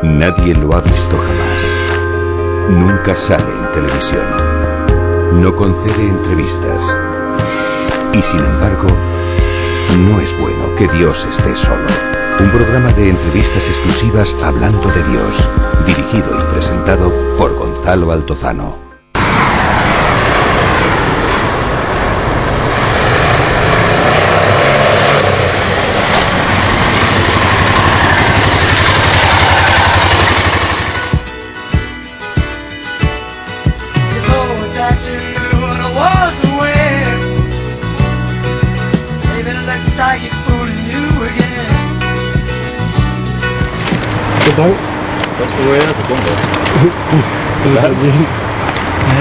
Nadie lo ha visto jamás. Nunca sale en televisión. No concede entrevistas. Y sin embargo, no es bueno que Dios esté solo. Un programa de entrevistas exclusivas hablando de Dios, dirigido y presentado por Gonzalo Altozano. ¿Qué tal? ¿Cuánto voy a supongo? ¿Me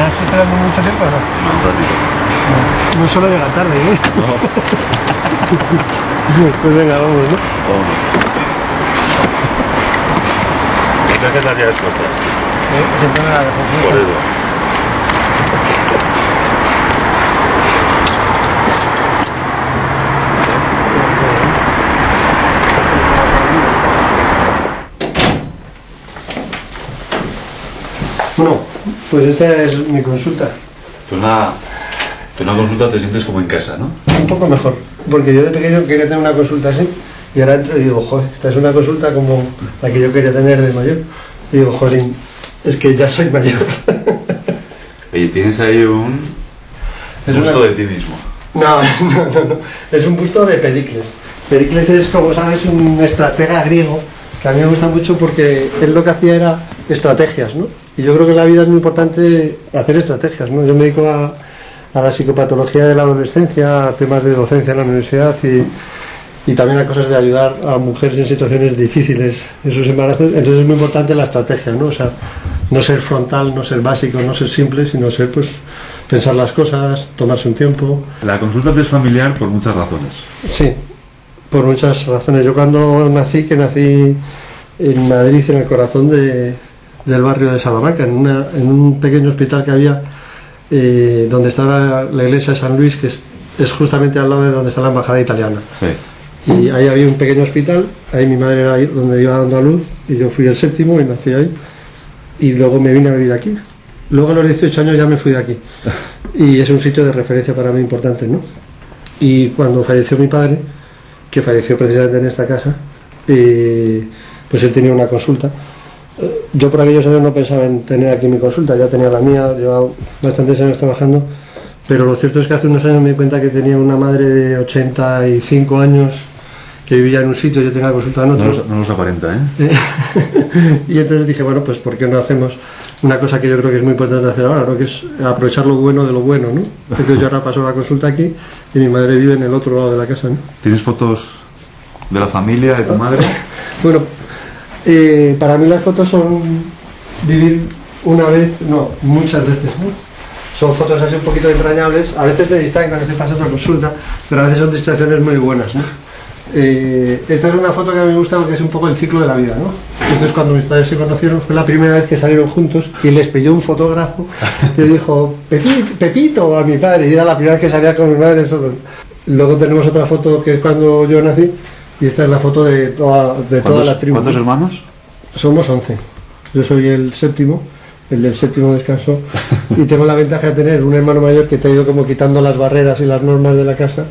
has esperando mucho tiempo o no? No, un ratito. No suelo llegar tarde, ¿eh? No. Pues venga, vamos, ¿no? Vámonos. ¿Qué haces las llaves puestas? Siempre me la dejo puesta. Por eso. Bueno, pues esta es mi consulta. Tú en una consulta te sientes como en casa, ¿no? Un poco mejor, porque yo de pequeño quería tener una consulta así, y ahora entro y digo, joder, esta es una consulta como la que yo quería tener de mayor. Y digo, joder, es que ya soy mayor. Oye, tienes ahí un busto de ti mismo. No, es un busto de Pericles. Pericles es, como sabes, un estratega griego, que a mí me gusta mucho porque él lo que hacía era estrategias, ¿no? Y yo creo que en la vida es muy importante hacer estrategias, ¿no? Yo me dedico a la psicopatología de la adolescencia, a temas de docencia en la universidad y también a cosas de ayudar a mujeres en situaciones difíciles en sus embarazos. Entonces es muy importante la estrategia, ¿no? O sea, no ser frontal, no ser básico, no ser simple, sino ser, pues, pensar las cosas, tomarse un tiempo. La consulta te es familiar por muchas razones. Sí, por muchas razones. Yo cuando nací en Madrid, en el corazón del barrio de Salamanca, en un pequeño hospital que había donde estaba la iglesia de San Luis, que es justamente al lado de donde está la embajada italiana. Sí. Y ahí había un pequeño hospital, ahí mi madre era ahí donde iba dando a luz, y yo fui el séptimo y nací ahí. Y luego me vine a vivir aquí. Luego a los 18 años ya me fui de aquí. Y es un sitio de referencia para mí importante, ¿no? Y cuando falleció mi padre, que falleció precisamente en esta casa, pues él tenía una consulta. Yo por aquellos años no pensaba en tener aquí mi consulta, ya tenía la mía, llevaba bastantes años trabajando, pero lo cierto es que hace unos años me di cuenta que tenía una madre de 85 años que vivía en un sitio, yo tenía la consulta en otro. No los aparenta, ¿eh? Y entonces dije, bueno, pues ¿por qué no hacemos una cosa que yo creo que es muy importante hacer ahora, ¿no? Que es aprovechar lo bueno de lo bueno, ¿no? Entonces yo ahora paso la consulta aquí y mi madre vive en el otro lado de la casa, ¿no? ¿Tienes fotos de la familia, de tu madre? Bueno, para mí las fotos son vivir una vez, no, muchas veces, ¿no? Son fotos así un poquito entrañables, a veces me distraen cuando estoy pasando la consulta, pero a veces son distracciones muy buenas, ¿no? Esta es una foto que a mí me gusta porque es un poco el ciclo de la vida, ¿no? Entonces cuando mis padres se conocieron fue la primera vez que salieron juntos y les pilló un fotógrafo que dijo Pepito a mi padre, y era la primera vez que salía con mi madre solo. Luego tenemos otra foto que es cuando yo nací y esta es la foto de toda la tribu. ¿Cuántos hermanos? Somos 11. Yo soy el séptimo, el del séptimo descanso, y tengo la ventaja de tener un hermano mayor que te ha ido como quitando las barreras y las normas de la casa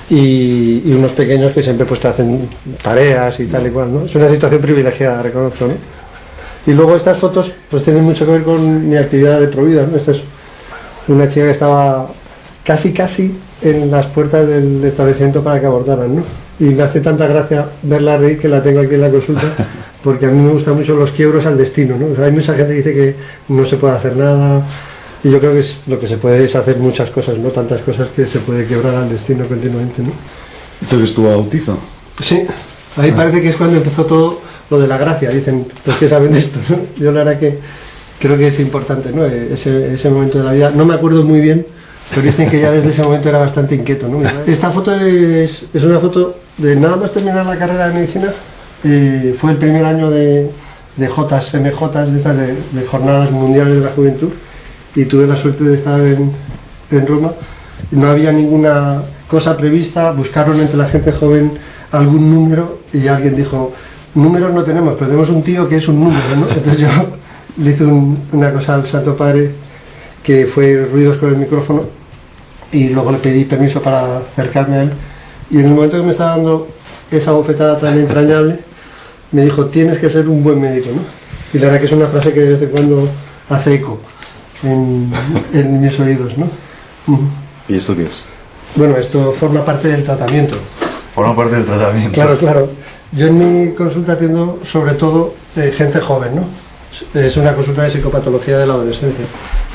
y unos pequeños que siempre pues te hacen tareas y tal y cual, ¿no? Es una situación privilegiada, reconozco, ¿no? Y luego estas fotos pues tienen mucho que ver con mi actividad de provida, ¿no? Esta es una chica que estaba casi en las puertas del establecimiento para que abordaran, ¿no? Y me hace tanta gracia verla reír que la tengo aquí en la consulta, porque a mí me gustan mucho los quiebros al destino, ¿no? O sea, hay mucha gente que dice que no se puede hacer nada, y yo creo que lo que se puede es hacer muchas cosas, ¿no? Tantas cosas que se puede quebrar al destino continuamente, ¿no? ¿Esto que es tu bautizo? Sí, ahí parece que es cuando empezó todo lo de la gracia, dicen los que saben de esto, ¿no? Yo la verdad que creo que es importante, ¿no? Ese momento de la vida, no me acuerdo muy bien, pero dicen que ya desde ese momento era bastante inquieto, ¿no? Esta foto es una foto de nada más terminar la carrera de medicina, fue el primer año de JMJ, de estas de Jornadas Mundiales de la Juventud, y tuve la suerte de estar en Roma. No había ninguna cosa prevista, buscaron entre la gente joven algún número y alguien dijo, números no tenemos, pero tenemos un tío que es un número, ¿no? Entonces yo le hice una cosa al Santo Padre que fue ruidos con el micrófono y luego le pedí permiso para acercarme a él y en el momento que me estaba dando esa bofetada tan entrañable me dijo, tienes que ser un buen médico, ¿no? Y la verdad que es una frase que de vez en cuando hace eco en mis oídos, ¿no? ¿Y esto qué es? Bueno, esto forma parte del tratamiento. Forma parte del tratamiento. Claro, claro. Yo en mi consulta atiendo sobre todo gente joven, ¿no? Es una consulta de psicopatología de la adolescencia.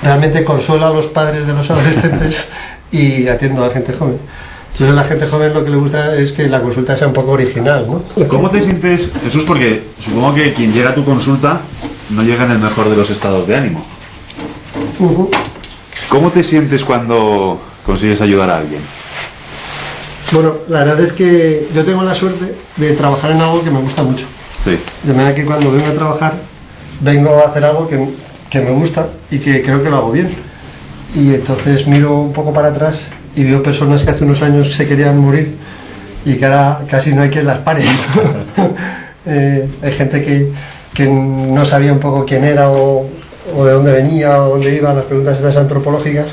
Realmente consuelo a los padres de los adolescentes y atiendo a gente joven. Entonces a la gente joven lo que le gusta es que la consulta sea un poco original, ¿no? ¿Cómo te sientes, Jesús? Porque supongo que quien llega a tu consulta no llega en el mejor de los estados de ánimo. ¿Cómo te sientes cuando consigues ayudar a alguien? Bueno, la verdad es que yo tengo la suerte de trabajar en algo que me gusta mucho. Sí. De manera que cuando vengo a trabajar, vengo a hacer algo que me gusta y que creo que lo hago bien. Y entonces miro un poco para atrás y veo personas que hace unos años se querían morir y que ahora casi no hay quien las pare. Hay gente que no sabía un poco quién era o de dónde venía o dónde iba, las preguntas estas antropológicas,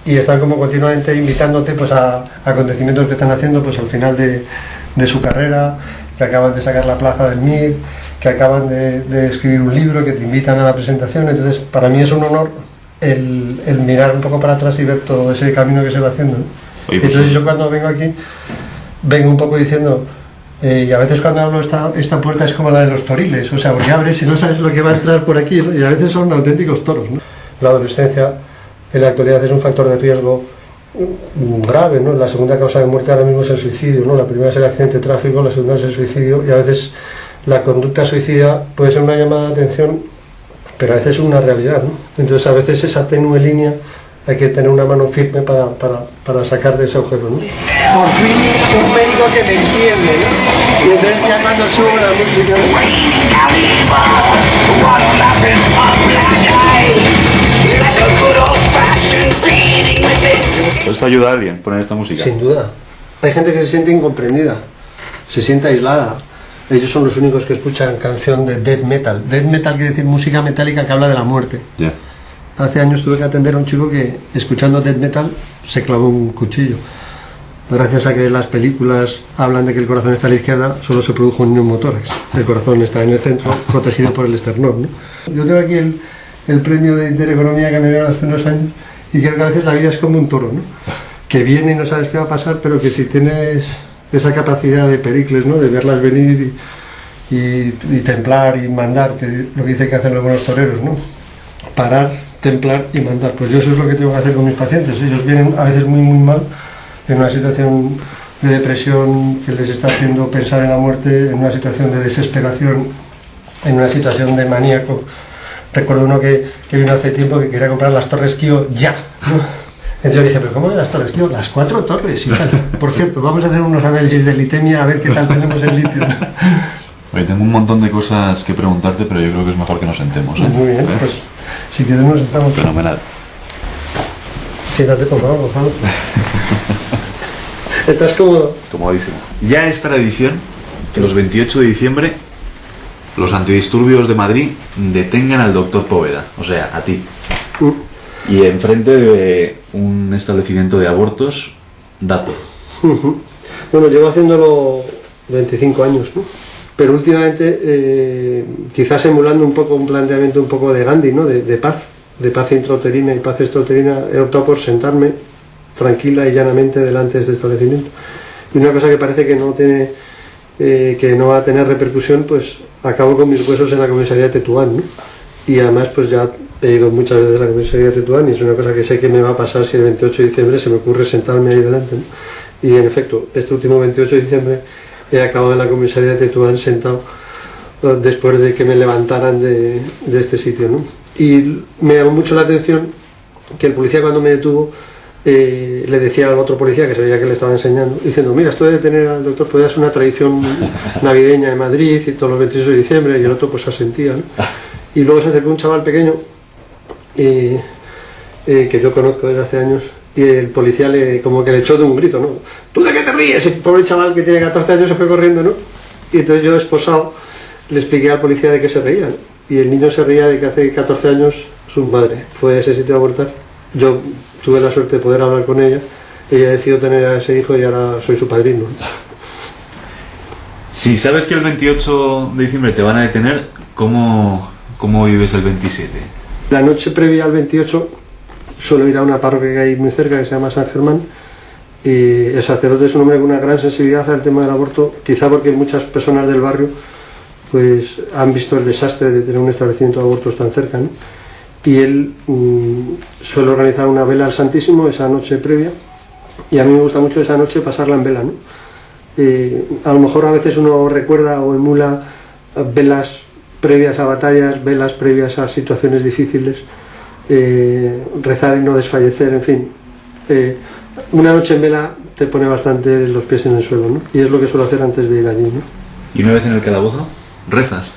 y están como continuamente invitándote pues a acontecimientos que están haciendo pues al final de su carrera, que acaban de sacar la plaza del MIR, que acaban de escribir un libro, que te invitan a la presentación. Entonces para mí es un honor el mirar un poco para atrás y ver todo ese camino que se va haciendo, ¿no? Oye, pues entonces yo cuando vengo aquí vengo un poco diciendo y a veces cuando hablo esta puerta es como la de los toriles, o sea, porque abres y no sabes lo que va a entrar por aquí, ¿no? Y a veces son auténticos toros, ¿no? La adolescencia en la actualidad es un factor de riesgo grave, ¿no? La segunda causa de muerte ahora mismo es el suicidio, ¿no? La primera es el accidente de tráfico, la segunda es el suicidio, y a veces la conducta suicida puede ser una llamada de atención, pero a veces es una realidad, ¿no? Entonces a veces esa tenue línea hay que tener una mano firme para sacar de ese agujero, ¿no? Por fin un médico que me entiende, ¿no? Y entonces ya cuando subo la música... ¿Puedes ayudar a alguien poner esta música? Sin duda. Hay gente que se siente incomprendida, se siente aislada. Ellos son los únicos que escuchan canción de death metal. Death metal quiere decir música metálica que habla de la muerte. Yeah. Hace años tuve que atender a un chico que, escuchando death metal, se clavó un cuchillo. Gracias a que las películas hablan de que el corazón está a la izquierda, solo se produjo un neumotórax. El corazón está en el centro, protegido por el esternón, ¿no? Yo tengo aquí el premio de Intereconomía que me dieron hace unos años, y creo que a veces la vida es como un toro, ¿no? Que viene y no sabes qué va a pasar, pero que si tienes esa capacidad de Pericles, ¿no? De verlas venir y templar y mandar, que lo que dice que hacen los buenos toreros, ¿no? Parar, templar y mandar. Pues yo eso es lo que tengo que hacer con mis pacientes. Ellos vienen a veces muy mal, en una situación de depresión que les está haciendo pensar en la muerte, en una situación de desesperación, en una situación de maníaco. Recuerdo uno que vino hace tiempo que quería comprar las torres Kio ya, ¿no? Entonces yo le dije, ¿pero cómo de las torres Kio? Las 4 torres y tal. Por cierto, vamos a hacer unos análisis de litemia a ver qué tal tenemos el litio. Oye, tengo un montón de cosas que preguntarte, pero yo creo que es mejor que nos sentemos, ¿eh? Muy bien, pues si quieres nos sentamos. Fenomenal. Siéntate, por favor. ¿Estás cómodo? Comodísimo. Ya es tradición que los 28 de diciembre los antidisturbios de Madrid detengan al doctor Poveda, o sea, a ti. Y enfrente de un establecimiento de abortos, dato. Bueno, llevo haciéndolo 25 años, ¿no? Pero últimamente, quizás emulando un poco un planteamiento un poco de Gandhi, ¿no? De paz intrauterina y paz extrauterina, he optado por sentarme tranquila y llanamente delante de este establecimiento. Y una cosa que parece que no va a tener repercusión, pues acabo con mis huesos en la comisaría de Tetuán, ¿no? Y además pues ya he ido muchas veces a la comisaría de Tetuán y es una cosa que sé que me va a pasar si el 28 de diciembre se me ocurre sentarme ahí delante, ¿no? Y en efecto, este último 28 de diciembre he acabado en la comisaría de Tetuán sentado después de que me levantaran de este sitio, ¿no? Y me llamó mucho la atención que el policía cuando me detuvo le decía al otro policía que se veía que le estaba enseñando, diciendo, mira, esto de detener al doctor Poveda es una tradición navideña en Madrid y todos los 28 de diciembre, y el otro pues asentía, ¿no? Y luego se acercó un chaval pequeño que yo conozco desde hace años, y el policía como que le echó de un grito, ¿no? ¿Tú de qué te ríes? El pobre chaval que tiene 14 años se fue corriendo, ¿no? Y entonces yo esposado le expliqué al policía de qué se reía, ¿no? Y el niño se reía de que hace 14 años su madre fue a ese sitio a abortar. Yo tuve la suerte de poder hablar con ella. Ella decidió tener a ese hijo y ahora soy su padrino. Si sabes que el 28 de diciembre te van a detener, ¿cómo vives el 27? La noche previa al 28 suelo ir a una parroquia que hay muy cerca que se llama San Germán, y el sacerdote es un hombre con una gran sensibilidad al tema del aborto, quizá porque muchas personas del barrio pues han visto el desastre de tener un establecimiento de abortos tan cerca, ¿no? Y él suele organizar una vela al Santísimo esa noche previa, y a mí me gusta mucho esa noche pasarla en vela, ¿no? A lo mejor a veces uno recuerda o emula velas previas a batallas, velas previas a situaciones difíciles, rezar y no desfallecer, en fin. Una noche en vela te pone bastante los pies en el suelo, ¿no? Y es lo que suelo hacer antes de ir allí, ¿no? ¿Y una vez en el calabozo? ¿Rezas?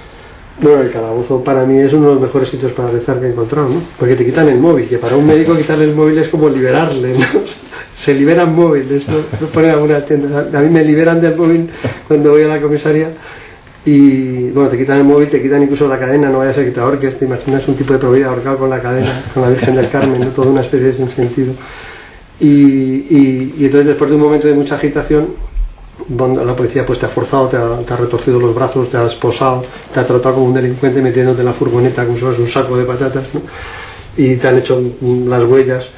Bueno, el calabozo para mí es uno de los mejores sitios para rezar que he encontrado, ¿no? Porque te quitan el móvil, que para un médico quitarle el móvil es como liberarle, ¿no? Se liberan móviles, ¿no? Lo ponen en algunas tiendas. A mí me liberan del móvil cuando voy a la comisaría y, bueno, te quitan el móvil, te quitan incluso la cadena, no vaya a ser que te ahorques, te imaginas un tipo de provida ahorcado con la cadena, con la Virgen del Carmen, ¿no? Toda una especie de sinsentido. Y entonces, después de un momento de mucha agitación, la policía pues te ha forzado, te ha retorcido los brazos, te ha esposado, te ha tratado como un delincuente metiéndote en la furgoneta como si fueras un saco de patatas, ¿no? Y te han hecho las huellas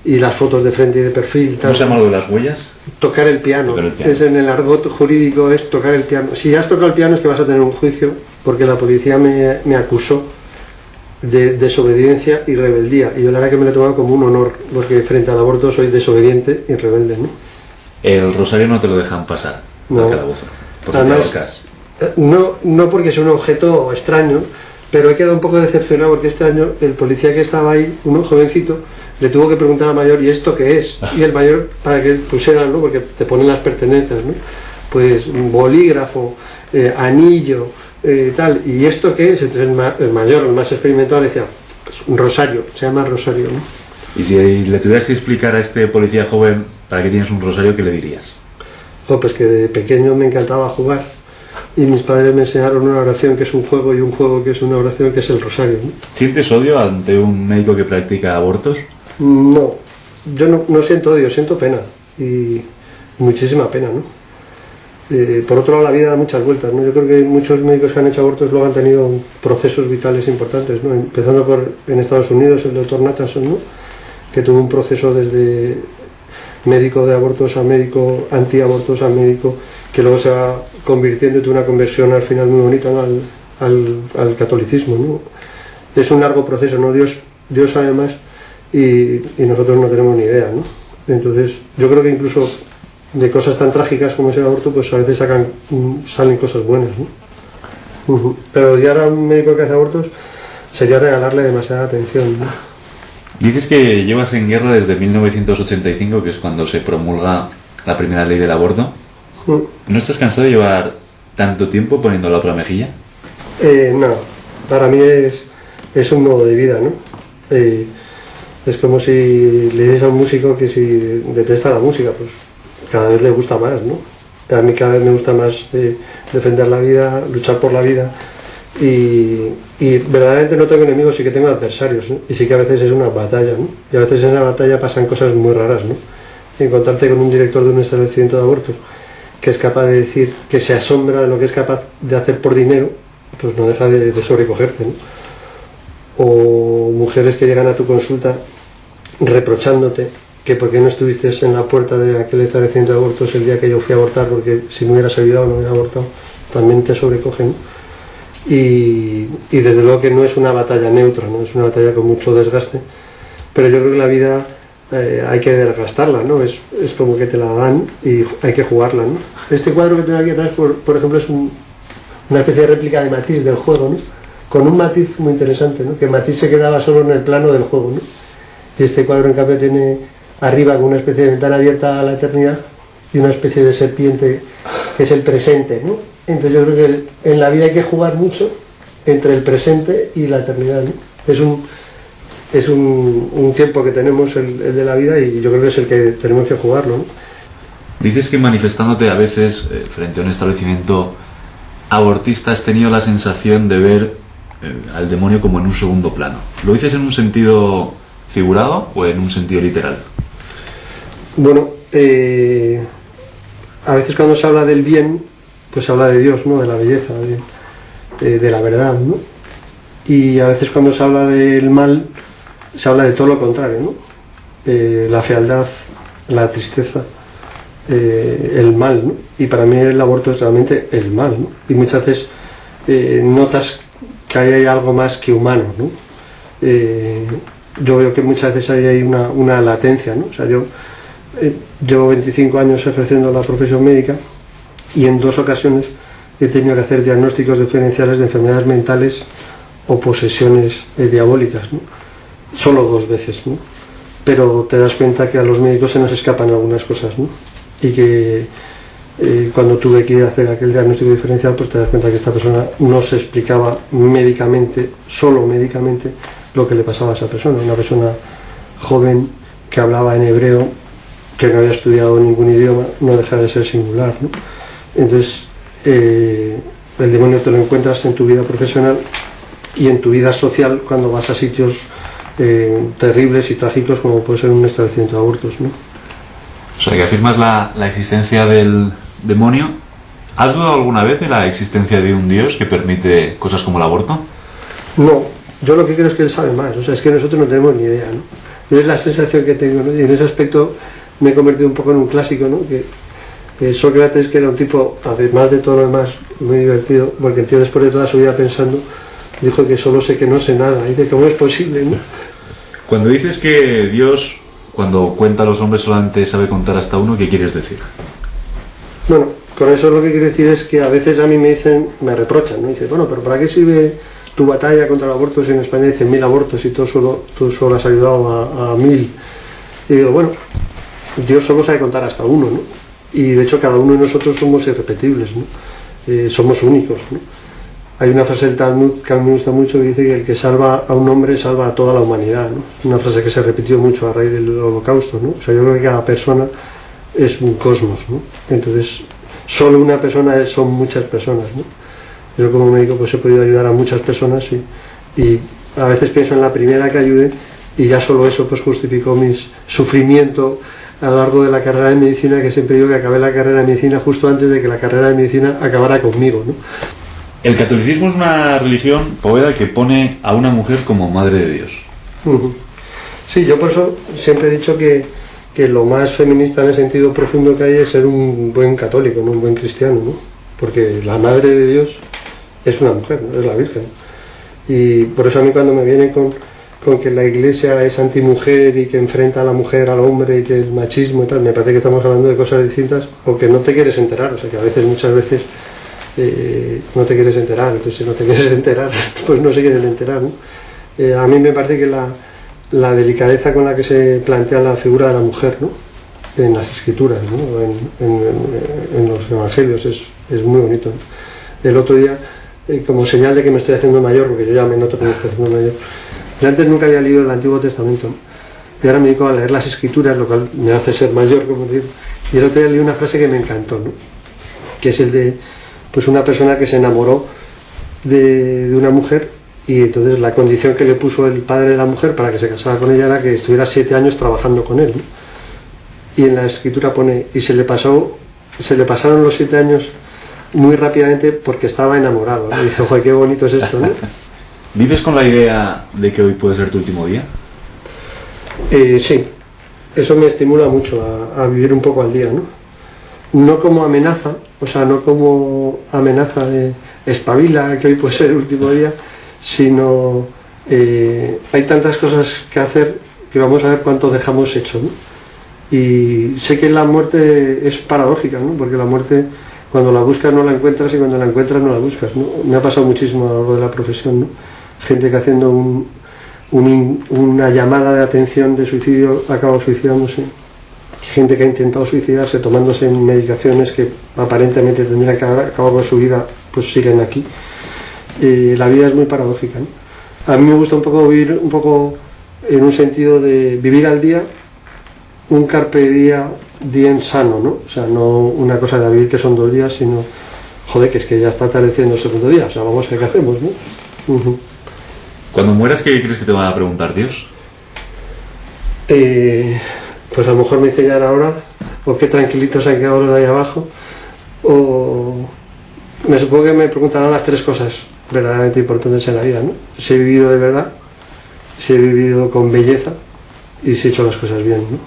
y las fotos de frente y de perfil. ¿Cómo se llama lo de las huellas? Tocar el piano. Es en el argot jurídico, es tocar el piano. Si has tocado el piano es que vas a tener un juicio, porque la policía me acusó de desobediencia y rebeldía, y yo la verdad que me lo he tomado como un honor, porque frente al aborto soy desobediente y rebelde, ¿no? El rosario no te lo dejan pasar, no. Al calabozo. Por Además, no porque es un objeto extraño, pero he quedado un poco decepcionado porque este año el policía que estaba ahí, un jovencito, le tuvo que preguntar al mayor, ¿y esto qué es? Y el mayor, para que pusieran, ¿no? Porque te ponen las pertenencias, ¿no? Pues bolígrafo, anillo, tal, ¿y esto qué es? Entonces el mayor, el más experimentado, le decía, pues, un rosario, se llama rosario, ¿no? Y si le tuvieras que explicar a este policía joven para qué tienes un rosario, ¿qué le dirías? Pues que de pequeño me encantaba jugar y mis padres me enseñaron una oración que es un juego y un juego que es una oración, que es el rosario, ¿no? ¿Sientes odio ante un médico que practica abortos? No, yo no siento odio, siento pena, y muchísima pena, ¿no? Por otro lado, la vida da muchas vueltas, ¿no? Yo creo que muchos médicos que han hecho abortos luego han tenido procesos vitales importantes, ¿no? Empezando por, en Estados Unidos, el doctor Nathanson, ¿no? Que tuvo un proceso desde médico de abortos a médico antiabortos a médico, que luego se va convirtiendo en una conversión al final muy bonita, ¿no? al catolicismo, ¿no? Es un largo proceso, ¿no? Dios sabe más y nosotros no tenemos ni idea, ¿no? Entonces yo creo que incluso de cosas tan trágicas como es el aborto, pues a veces salen cosas buenas, ¿no? Pero odiar a un médico que hace abortos sería regalarle demasiada atención, ¿no? Dices que llevas en guerra desde 1985, que es cuando se promulga la primera ley del aborto. ¿No estás cansado de llevar tanto tiempo poniendo la otra mejilla? No, para mí es un modo de vida, ¿no? Es como si le dices a un músico que si detesta la música, pues cada vez le gusta más, ¿no? A mí cada vez me gusta más defender la vida, luchar por la vida, y verdaderamente no tengo enemigos, sí que tengo adversarios, ¿no? Y sí que a veces es una batalla, ¿no? Y a veces en la batalla pasan cosas muy raras, ¿no? Encontrarte con un director de un establecimiento de abortos que es capaz de decir, que se asombra de lo que es capaz de hacer por dinero, pues no deja de sobrecogerte, ¿no? O mujeres que llegan a tu consulta reprochándote que por qué no estuviste en la puerta de aquel establecimiento de abortos el día que yo fui a abortar, porque si me hubieras ayudado no hubiera abortado, también te sobrecogen. Y desde luego que no es una batalla neutra, ¿no? Es una batalla con mucho desgaste, pero yo creo que la vida hay que desgastarla, ¿no? Es como que te la dan y hay que jugarla, ¿no? Este cuadro que tengo aquí atrás, por ejemplo, es una especie de réplica de Matisse del juego, ¿no? Con un matiz muy interesante, ¿no? Que Matisse se quedaba solo en el plano del juego, ¿no? Y este cuadro en cambio tiene arriba con una especie de ventana abierta a la eternidad y una especie de serpiente que es el presente, ¿no? Entonces yo creo que en la vida hay que jugar mucho entre el presente y la eternidad, ¿no? Es un tiempo que tenemos, el de la vida, y yo creo que es el que tenemos que jugarlo, ¿no? Dices que manifestándote a veces frente a un establecimiento abortista has tenido la sensación de ver al demonio como en un segundo plano? ¿Lo dices en un sentido figurado o en un sentido literal? Bueno, a veces cuando se habla del bien, pues se habla de Dios, ¿no? De la belleza, de la verdad, ¿no? Y a veces cuando se habla del mal, se habla de todo lo contrario, ¿no? La fealdad, la tristeza, el mal, ¿no? Y para mí el aborto es realmente el mal, ¿no? Y muchas veces notas que ahí hay algo más que humano, ¿no? Yo veo que muchas veces ahí hay una latencia, ¿no? O sea, yo llevo 25 años ejerciendo la profesión médica y en 2 ocasiones he tenido que hacer diagnósticos diferenciales de enfermedades mentales o posesiones diabólicas, ¿no? Solo 2 veces, ¿no? Pero te das cuenta que a los médicos se nos escapan algunas cosas, ¿no? Y que cuando tuve que ir a hacer aquel diagnóstico diferencial, pues te das cuenta que esta persona no se explicaba médicamente, solo médicamente, lo que le pasaba a esa persona. Una persona joven que hablaba en hebreo, que no había estudiado ningún idioma, no deja de ser singular, ¿no? Entonces, el demonio te lo encuentras en tu vida profesional y en tu vida social cuando vas a sitios terribles y trágicos como puede ser un establecimiento de abortos, ¿no? O sea, que afirmas la existencia del demonio. ¿Has dudado alguna vez de la existencia de un Dios que permite cosas como el aborto? No, yo lo que creo es que él sabe más, o sea, es que nosotros no tenemos ni idea, ¿no? Y es la sensación que tengo, ¿no? Y en ese aspecto me he convertido un poco en un clásico, ¿no? Que Sócrates, que era un tipo, además de todo lo demás, muy divertido, porque el tío después de toda su vida pensando, dijo que solo sé que no sé nada, y de cómo es posible, ¿no? Cuando dices que Dios, cuando cuenta a los hombres, solamente sabe contar hasta 1, ¿qué quieres decir? Bueno, con eso lo que quiero decir es que a veces a mí me dicen, me reprochan, ¿no? Dice, bueno, pero ¿para qué sirve tu batalla contra el aborto si en España hay 100.000 abortos y tú solo has ayudado a 1.000? Y digo, bueno, Dios solo sabe contar hasta 1, ¿no? Y de hecho cada uno de nosotros somos irrepetibles, ¿no? Somos únicos, ¿no? Hay una frase del Talmud que a mí me gusta mucho que dice que el que salva a un hombre salva a toda la humanidad, ¿no? Es una frase que se repitió mucho a raíz del Holocausto, ¿no? O sea, yo creo que cada persona es un cosmos, ¿no? Entonces, solo una persona son muchas personas, ¿no? Yo como médico pues he podido ayudar a muchas personas y a veces pienso en la primera que ayude y ya solo eso pues justificó mi sufrimiento a lo largo de la carrera de medicina, que siempre digo que acabé la carrera de medicina justo antes de que la carrera de medicina acabara conmigo, ¿no? El catolicismo es una religión, Poveda, que pone a una mujer como madre de Dios. Sí, yo por eso siempre he dicho que lo más feminista en el sentido profundo que hay es ser un buen católico, ¿no? Un buen cristiano, ¿no? Porque la madre de Dios es una mujer, ¿no? Es la Virgen. Y por eso a mí cuando me vienen con que la Iglesia es antimujer y que enfrenta a la mujer al hombre y que el machismo y tal, me parece que estamos hablando de cosas distintas o que no te quieres enterar, o sea que a veces, muchas veces no te quieres enterar, entonces si no te quieres enterar pues no se quieren enterar, ¿no? A mí me parece que la delicadeza con la que se plantea la figura de la mujer, ¿no? En las escrituras, ¿no? En los evangelios es muy bonito, ¿no? El otro día, como señal de que me estoy haciendo mayor, porque yo ya me noto que me estoy haciendo mayor, yo antes nunca había leído el Antiguo Testamento, ¿no? Y ahora me dedico a leer las escrituras, lo cual me hace ser mayor, como digo. Y el otro día leí una frase que me encantó, ¿no? Que es el de pues una persona que se enamoró de una mujer y entonces la condición que le puso el padre de la mujer para que se casara con ella era que estuviera 7 años trabajando con él, ¿no? Y en la escritura pone, y se le pasaron los 7 años muy rápidamente porque estaba enamorado, ¿no? Y dice, ojo, qué bonito es esto, ¿no? ¿Vives con la idea de que hoy puede ser tu último día? Sí, eso me estimula mucho a vivir un poco al día, ¿no? No como amenaza, o sea, no como amenaza de espabila, que hoy puede ser el último día, sino hay tantas cosas que hacer que vamos a ver cuánto dejamos hecho, ¿no? Y sé que la muerte es paradójica, ¿no? Porque la muerte, cuando la buscas no la encuentras y cuando la encuentras no la buscas, ¿no? Me ha pasado muchísimo a lo largo de la profesión, ¿no? Gente que haciendo una llamada de atención de suicidio acaba suicidándose. Gente que ha intentado suicidarse tomándose medicaciones que aparentemente tendrían que haber acabado con su vida, pues siguen aquí. La vida es muy paradójica, ¿no? A mí me gusta un poco vivir un poco en un sentido de vivir al día, un carpe diem sano, ¿no? O sea, no una cosa de vivir que son 2 días, sino joder, que es que ya está atardeciendo el segundo día, o sea, vamos a ver qué hacemos, ¿no? Cuando mueras, ¿qué crees que te van a preguntar, Dios? Pues a lo mejor me dice ya era hora, o qué tranquilitos han quedado los de ahí abajo, o me supongo que me preguntarán las 3 cosas verdaderamente importantes en la vida, ¿no? Si he vivido de verdad, si he vivido con belleza y si he hecho las cosas bien, ¿no?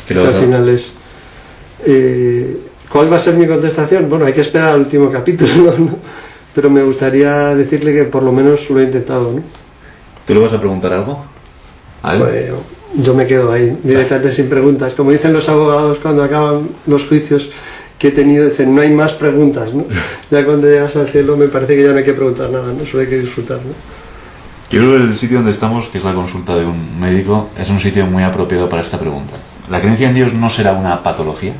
Pero al final es... ¿cuál va a ser mi contestación? Bueno, hay que esperar al último capítulo, ¿no? Pero me gustaría decirle que por lo menos lo he intentado, ¿no? ¿Tú le vas a preguntar algo a él? Pues, yo me quedo ahí, directamente sin preguntas. Como dicen los abogados cuando acaban los juicios que he tenido, dicen, no hay más preguntas, ¿no? Ya cuando llegas al cielo me parece que ya no hay que preguntar nada, ¿no? Solo hay que disfrutar, ¿no? Yo creo que el sitio donde estamos, que es la consulta de un médico, es un sitio muy apropiado para esta pregunta. ¿La creencia en Dios no será una patología?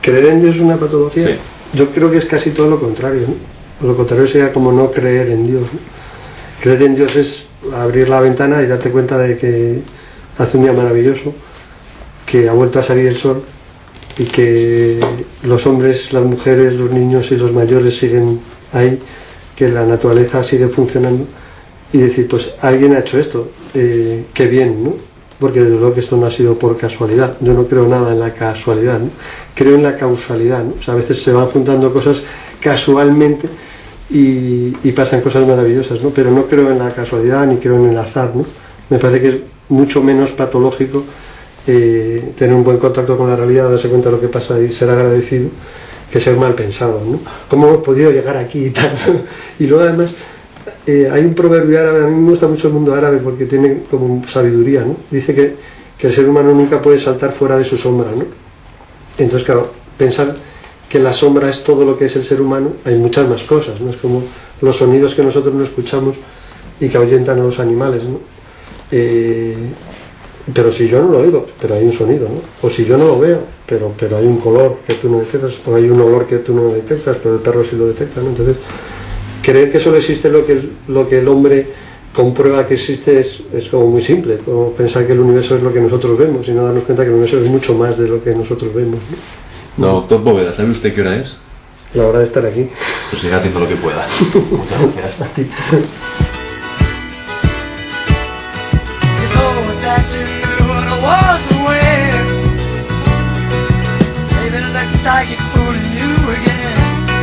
¿Creer en Dios es una patología? Sí. Yo creo que es casi todo lo contrario, ¿no? Lo contrario sería como no creer en Dios, ¿no? Creer en Dios es abrir la ventana y darte cuenta de que hace un día maravilloso, que ha vuelto a salir el sol y que los hombres, las mujeres, los niños y los mayores siguen ahí, que la naturaleza sigue funcionando y decir, pues alguien ha hecho esto, qué bien, ¿no? Porque desde luego que esto no ha sido por casualidad. Yo no creo nada en la casualidad, ¿no? Creo en la causalidad, ¿no? O sea, a veces se van juntando cosas casualmente y pasan cosas maravillosas, ¿no? Pero no creo en la casualidad ni creo en el azar, ¿no? Me parece que es mucho menos patológico tener un buen contacto con la realidad, darse cuenta de lo que pasa y ser agradecido, que ser mal pensado, ¿no? ¿Cómo hemos podido llegar aquí y tal? Y luego además hay un proverbio árabe, a mí me gusta mucho el mundo árabe porque tiene como sabiduría, ¿no? Dice que el ser humano nunca puede saltar fuera de su sombra, ¿no? Entonces, claro, pensar que la sombra es todo lo que es el ser humano, hay muchas más cosas, ¿no? Es como los sonidos que nosotros no escuchamos y que ahuyentan a los animales, ¿no? Pero si yo no lo oigo, pero hay un sonido, ¿no? O si yo no lo veo, pero hay un color que tú no detectas, o hay un olor que tú no detectas, pero el perro sí lo detecta, ¿no? Entonces, creer que solo existe lo que el hombre comprueba que existe es como muy simple, como pensar que el universo es lo que nosotros vemos y no darnos cuenta que el universo es mucho más de lo que nosotros vemos, ¿no? Doctor Poveda, ¿sabe usted qué hora es? La hora de estar aquí. Pues siga haciendo lo que pueda. Muchas gracias. A ti. Like